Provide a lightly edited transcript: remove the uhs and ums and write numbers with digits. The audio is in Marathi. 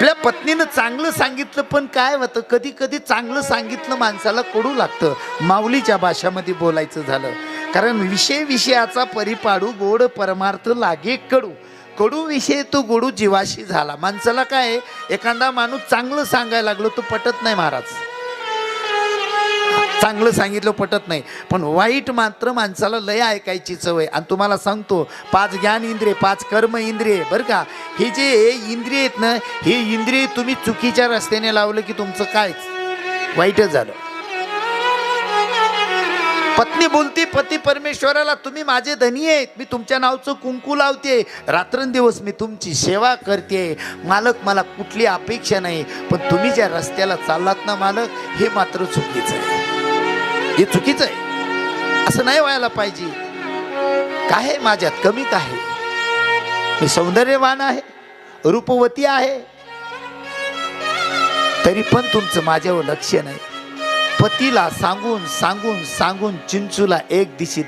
आपल्या पत्नीनं चांगलं सांगितलं पण काय होतं, कधी कधी चांगलं सांगितलं माणसाला कडू लागतं. माऊलीच्या भाषामध्ये बोलायचं झालं, कारण विषय विषयाचा परिपाडू, गोड परमार्थ लागे कडू. कडू विषय तो गोडू जीवाशी झाला. माणसाला काय, एखादा माणूस चांगलं सांगायला लागलो तो पटत नाही महाराज. चांगलं सांगितलं पटत नाही, पण वाईट मात्र माणसाला लय ऐकायची सवय. आणि तुम्हाला सांगतो, 5 ज्ञान इंद्रिय, 5 कर्म इंद्रिय, बरं का, हे जे इंद्रिय आहेत ना, हे इंद्रिय तुम्ही चुकीच्या रस्त्याने लावलं की तुमचं कायच वाईटच झालं. पत्नी बोलती पती परमेश्वराला, तुम्ही माझे धनी आहेत, मी तुमच्या नावचं कुंकू लावते, रात्रंदिवस मी तुमची सेवा करते मालक, मला कुठली अपेक्षा नाही. पण तुम्ही ज्या रस्त्याला चाललात ना मालक, हे मात्र चुकीचं आहे, हे चुकीचं आहे, असं नाही व्हायला पाहिजे. काय आहे माझ्यात कमी, काय आहे, मी सौंदर्यवान आहे, रूपवती आहे, तरी पण तुमचं माझ्यावर लक्ष नाही. पतीला सांगून सांगून सांगून चिंचूला एक दिशी